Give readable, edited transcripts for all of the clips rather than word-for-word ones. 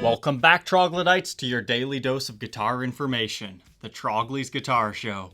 Welcome back, troglodytes, to your daily dose of guitar information, the Trogly's Guitar Show.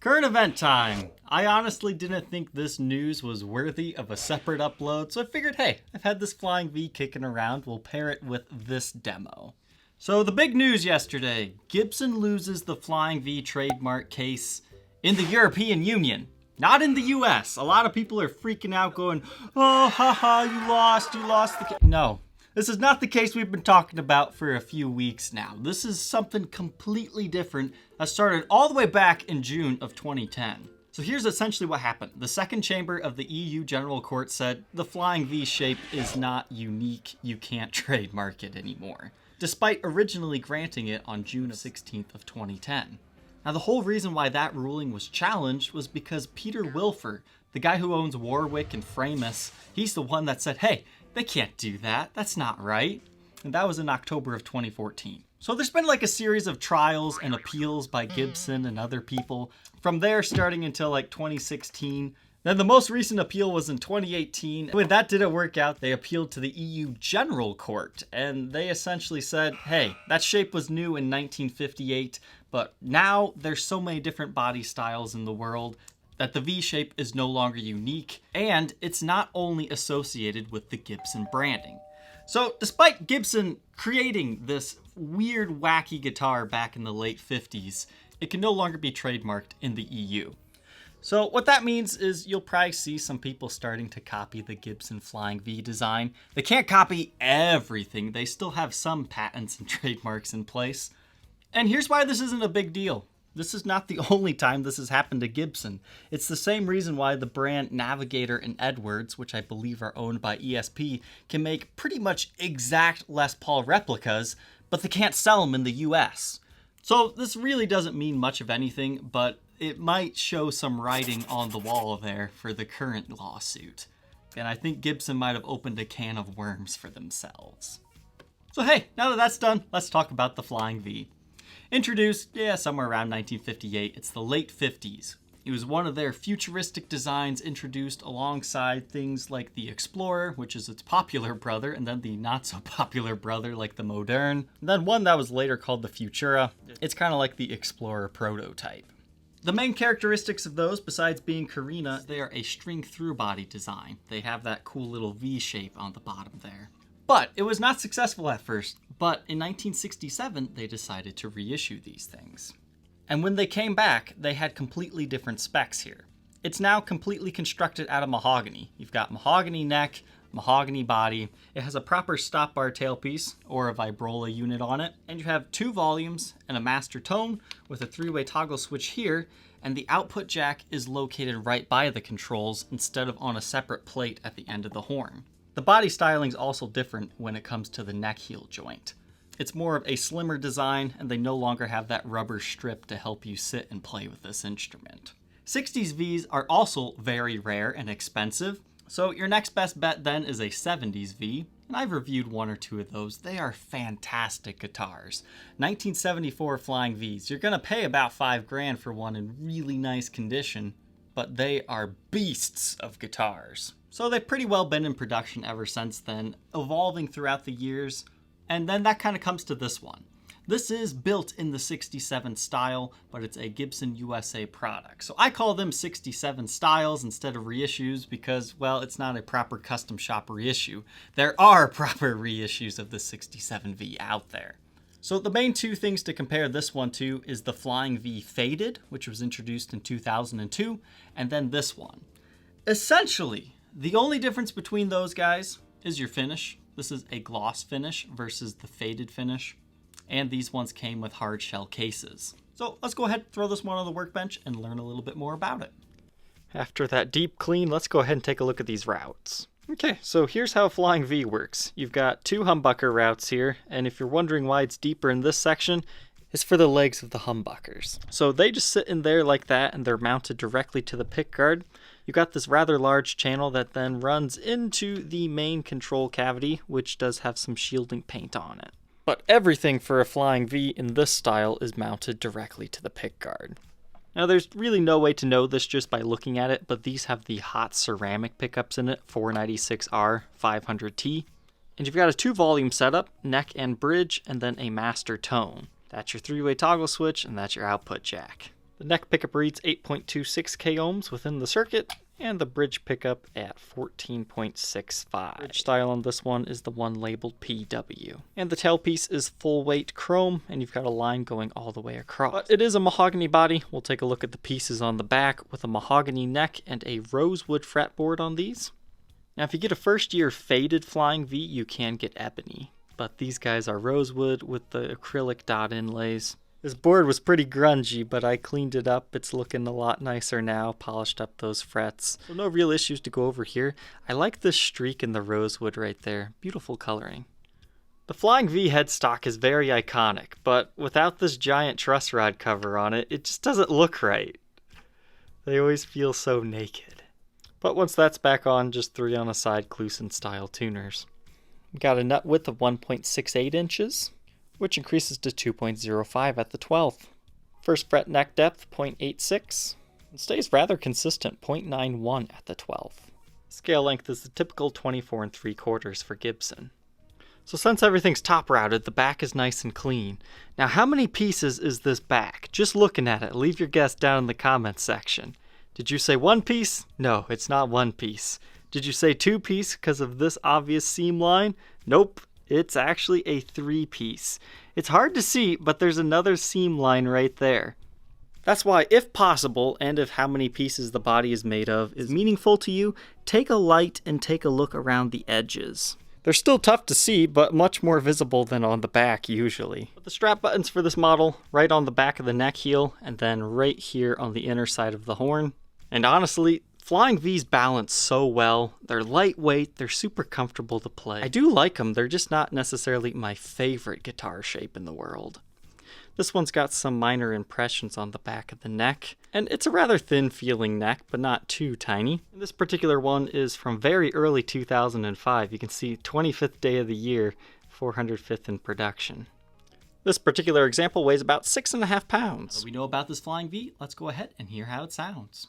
Current event time. I honestly didn't think this news was worthy of a separate upload, so I figured, hey, I've had this Flying V kicking around, we'll pair it with this demo. So the big news yesterday, Gibson loses the Flying V trademark case in the European Union. Not in the US. A lot of people are freaking out going, oh, haha, you lost the case. No. This is not the case we've been talking about for a few weeks now. This is something completely different that started all the way back in June of 2010. So here's essentially what happened. The second chamber of the EU General Court said the Flying V shape is not unique. You can't trademark it anymore, despite originally granting it on June 16th of 2010. Now the whole reason why that ruling was challenged was because Peter Wilfer, the guy who owns Warwick and Framus, he's the one that said, hey, they can't do that. That's not right. And that was in October of 2014. So there's been like a series of trials and appeals by Gibson and other people from there starting until like 2016. Then the most recent appeal was in 2018. When that didn't work out, they appealed to the EU General Court, and they essentially said, hey, that shape was new in 1958, but now there's so many different body styles in the world that the V shape is no longer unique, and it's not only associated with the Gibson branding. So despite Gibson creating this weird, wacky guitar back in the late 50s, it can no longer be trademarked in the EU. So what that means is you'll probably see some people starting to copy the Gibson Flying V design. They can't copy everything. They still have some patents and trademarks in place. And here's why this isn't a big deal. This is not the only time this has happened to Gibson. It's the same reason why the brand Navigator and Edwards, which I believe are owned by ESP, can make pretty much exact Les Paul replicas, but they can't sell them in the US. So this really doesn't mean much of anything, but it might show some writing on the wall there for the current lawsuit. And I think Gibson might have opened a can of worms for themselves. So hey, now that that's done, let's talk about the Flying V. Introduced, somewhere around 1958, it's the late 50s. It was one of their futuristic designs introduced alongside things like the Explorer, which is its popular brother, and then the not so popular brother like the Moderne, and then one that was later called the Futura. It's kind of like the Explorer prototype. The main characteristics of those, besides being Carina, they are a string-through body design. They have that cool little V shape on the bottom there. But it was not successful at first, but in 1967, they decided to reissue these things. And when they came back, they had completely different specs here. It's now completely constructed out of mahogany. You've got mahogany neck, mahogany body. It has a proper stop bar tailpiece, or a vibrola unit on it, and you have 2 volumes and a master tone with a 3-way toggle switch here, and the output jack is located right by the controls instead of on a separate plate at the end of the horn. The body styling is also different when it comes to the neck heel joint. It's more of a slimmer design, and they no longer have that rubber strip to help you sit and play with this instrument. 60s Vs are also very rare and expensive, so your next best bet then is a 70s V, and I've reviewed 1 or 2 of those. They are fantastic guitars. 1974 Flying Vs, you're gonna pay about $5,000 for one in really nice condition, but they are beasts of guitars. So they've pretty well been in production ever since then, evolving throughout the years, and then that kind of comes to this one. This is built in the 67 style, but it's a Gibson USA product. So I call them 67 styles instead of reissues because, well, it's not a proper custom shop reissue. There are proper reissues of the 67V out there. So the main 2 things to compare this one to is the Flying V Faded, which was introduced in 2002, and then this one. Essentially, the only difference between those guys is your finish. This is a gloss finish versus the faded finish. And these ones came with hard shell cases. So let's go ahead and throw this one on the workbench and learn a little bit more about it. After that deep clean, let's go ahead and take a look at these routes. Okay, so here's how Flying V works. You've got 2 humbucker routes here, and if you're wondering why it's deeper in this section, it's for the legs of the humbuckers. So they just sit in there like that, and they're mounted directly to the pickguard. You've got this rather large channel that then runs into the main control cavity, which does have some shielding paint on it. But everything for a Flying V in this style is mounted directly to the pickguard. Now there's really no way to know this just by looking at it, but these have the hot ceramic pickups in it, 496R 500T. And you've got a 2-volume setup, neck and bridge, and then a master tone. That's your 3-way toggle switch, and that's your output jack. The neck pickup reads 8.26 k ohms within the circuit, and the bridge pickup at 14.65. Bridge style on this one is the one labeled PW. And the tailpiece is full weight chrome, and you've got a line going all the way across. But it is a mahogany body. We'll take a look at the pieces on the back with a mahogany neck and a rosewood fretboard on these. Now if you get a first year faded Flying V, you can get ebony. But these guys are rosewood with the acrylic dot inlays. This board was pretty grungy, but I cleaned it up. It's looking a lot nicer now, polished up those frets. So no real issues to go over here. I like this streak in the rosewood right there. Beautiful coloring. The Flying V headstock is very iconic, but without this giant truss rod cover on it, it just doesn't look right. They always feel so naked. But once that's back on, just 3 on a side Kluson style tuners. We've got a nut width of 1.68 inches. Which increases to 2.05 at the 12th. First fret neck depth, 0.86, and stays rather consistent, 0.91 at the 12th. Scale length is the typical 24 3/4 for Gibson. So since everything's top routed, the back is nice and clean. Now how many pieces is this back? Just looking at it, leave your guess down in the comments section. Did you say 1 piece? No, it's not 1 piece. Did you say 2 piece because of this obvious seam line? Nope. It's actually a 3-piece. It's hard to see, but there's another seam line right there. That's why, if possible, and if how many pieces the body is made of is meaningful to you, take a light and take a look around the edges. They're still tough to see, but much more visible than on the back usually. But the strap buttons for this model, right on the back of the neck heel, and then right here on the inner side of the horn. And honestly, Flying V's balance so well. They're lightweight, they're super comfortable to play. I do like them, they're just not necessarily my favorite guitar shape in the world. This one's got some minor impressions on the back of the neck, and it's a rather thin feeling neck, but not too tiny. And this particular one is from very early 2005. You can see 25th day of the year, 405th in production. This particular example weighs about 6.5 pounds. What do we know about this Flying V? Let's go ahead and hear how it sounds.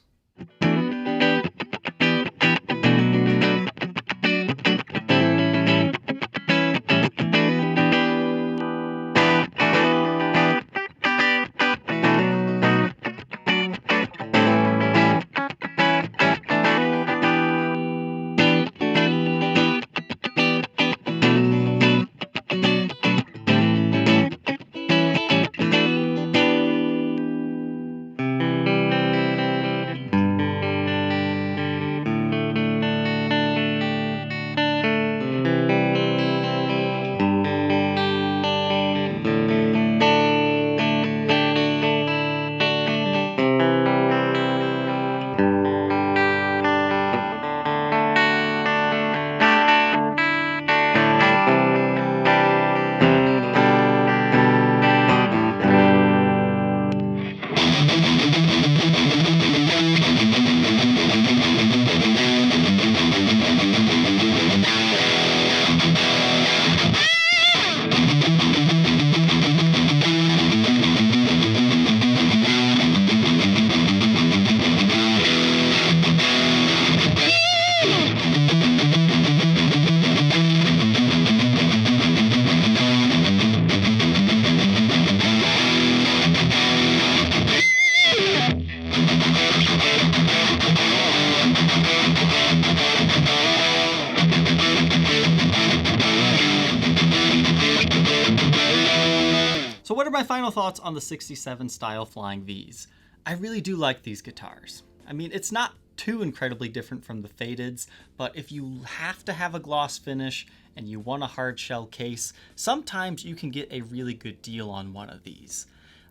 So what are my final thoughts on the 67 style Flying Vs? I really do like these guitars. I mean, it's not too incredibly different from the fadeds, but if you have to have a gloss finish and you want a hard shell case, sometimes you can get a really good deal on one of these.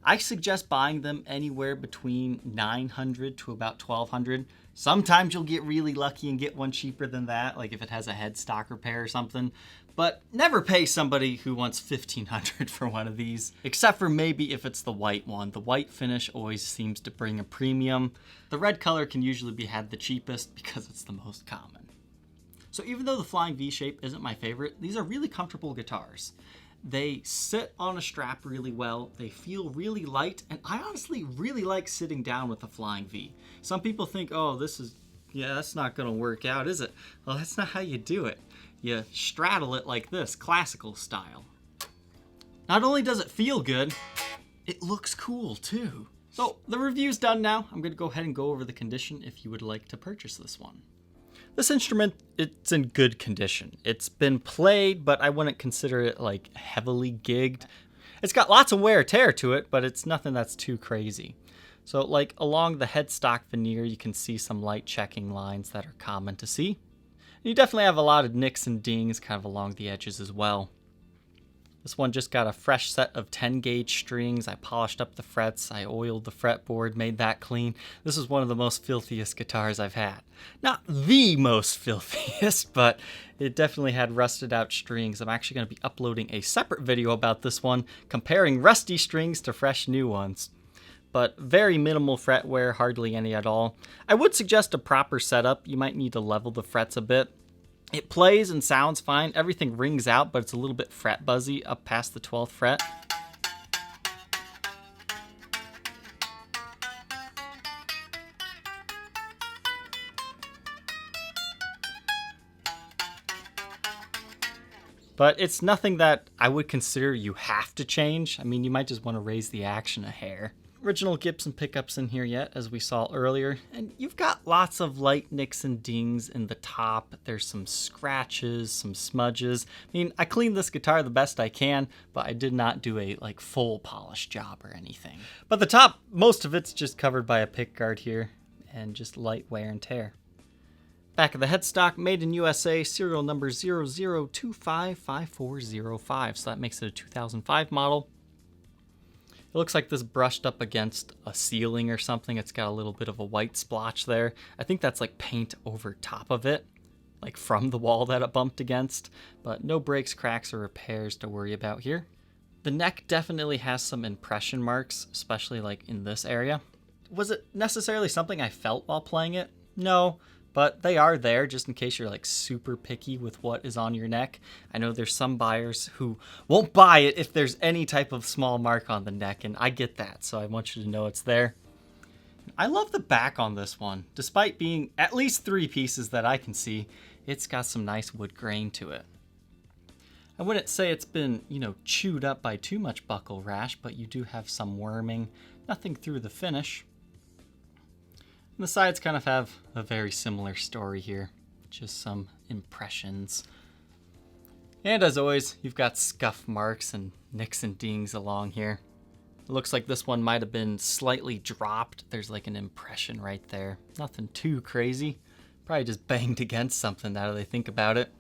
I suggest buying them anywhere between $900 to about $1,200. Sometimes you'll get really lucky and get one cheaper than that, like if it has a headstock repair or something. But never pay somebody who wants $1,500 for one of these, except for maybe if it's the white one. The white finish always seems to bring a premium. The red color can usually be had the cheapest because it's the most common. So even though the Flying V shape isn't my favorite, these are really comfortable guitars. They sit on a strap really well, they feel really light, and I honestly really like sitting down with a Flying V. Some people think, oh, this is Yeah, that's not gonna work out, is it? Well, that's not how you do it. You straddle it like this, classical style. Not only does it feel good, it looks cool too. So the review's done now. I'm gonna go ahead and go over the condition if you would like to purchase this one. This instrument, it's in good condition. It's been played, but I wouldn't consider it like heavily gigged. It's got lots of wear and tear to it, but it's nothing that's too crazy. So like along the headstock veneer, you can see some light checking lines that are common to see. And you definitely have a lot of nicks and dings kind of along the edges as well. This one just got a fresh set of 10 gauge strings. I polished up the frets, I oiled the fretboard, made that clean. This is one of the most filthiest guitars I've had. Not the most filthiest, but it definitely had rusted out strings. I'm actually going to be uploading a separate video about this one, comparing rusty strings to fresh new ones. But very minimal fret wear, hardly any at all. I would suggest a proper setup. You might need to level the frets a bit. It plays and sounds fine. Everything rings out, but it's a little bit fret buzzy up past the 12th fret. But it's nothing that I would consider you have to change. I mean, you might just want to raise the action a hair. Original Gibson pickups in here yet, as we saw earlier, and you've got lots of light nicks and dings in the top. There's some scratches, some smudges. I mean, I cleaned this guitar the best I can, but I did not do a full polish job or anything. But the top, most of it's just covered by a pick guard here and just light wear and tear. Back of the headstock, made in USA, serial number 00255405, so that makes it a 2005 model. It looks like this brushed up against a ceiling or something. It's got a little bit of a white splotch there. I think that's like paint over top of it, like from the wall that it bumped against, but no breaks, cracks, or repairs to worry about here. The neck definitely has some impression marks, especially like in this area. Was it necessarily something I felt while playing it? No. But they are there just in case you're like super picky with what is on your neck. I know there's some buyers who won't buy it if there's any type of small mark on the neck, and I get that, so I want you to know it's there. I love the back on this one. Despite being at least 3 pieces that I can see, it's got some nice wood grain to it. I wouldn't say it's been, chewed up by too much buckle rash, but you do have some worming, nothing through the finish. The sides kind of have a very similar story here, just some impressions. And as always, you've got scuff marks and nicks and dings along here. It looks like this one might have been slightly dropped. There's like an impression right there. Nothing too crazy. Probably just banged against something now that I think about it.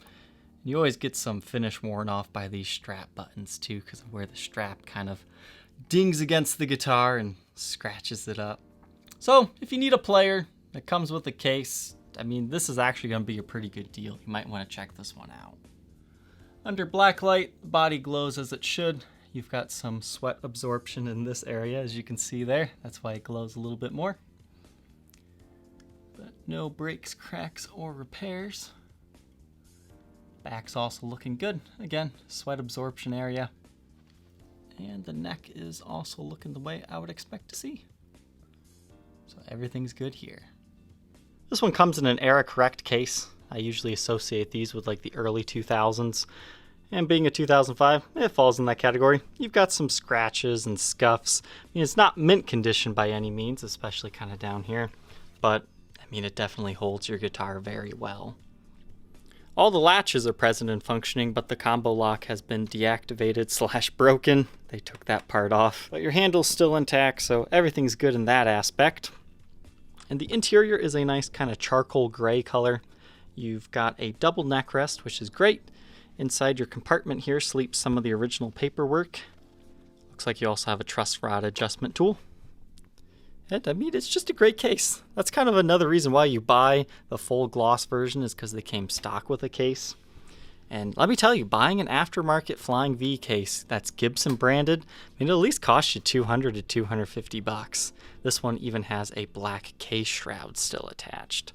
You always get some finish worn off by these strap buttons too, because of where the strap kind of dings against the guitar and scratches it up. So, if you need a player that comes with a case, I mean, this is actually going to be a pretty good deal. You might want to check this one out. Under Blacklight, the body glows as it should. You've got some sweat absorption in this area, as you can see there. That's why it glows a little bit more. But no breaks, cracks, or repairs. Back's also looking good. Again, sweat absorption area. And the neck is also looking the way I would expect to see. So everything's good here. This one comes in an era correct case. I usually associate these with like the early 2000s. And being a 2005, it falls in that category. You've got some scratches and scuffs. I mean, it's not mint condition by any means, especially kind of down here. But, I mean, it definitely holds your guitar very well. All the latches are present and functioning, but the combo lock has been deactivated / broken. They took that part off. But your handle's still intact, so everything's good in that aspect. And the interior is a nice kind of charcoal gray color. You've got a double neck rest, which is great. Inside your compartment here sleeps some of the original paperwork. Looks like you also have a truss rod adjustment tool. And I mean, it's just a great case. That's kind of another reason why you buy the full gloss version, is because they came stock with a case. And let me tell you, buying an aftermarket Flying V case that's Gibson branded, I mean, it'll at least cost you $200 to $250. This one even has a black case shroud still attached.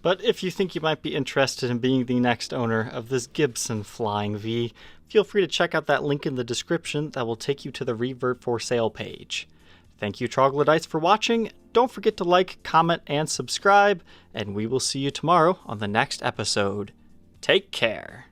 But if you think you might be interested in being the next owner of this Gibson Flying V, feel free to check out that link in the description that will take you to the Reverb for Sale page. Thank you, troglodytes, for watching. Don't forget to like, comment, and subscribe, and we will see you tomorrow on the next episode. Take care.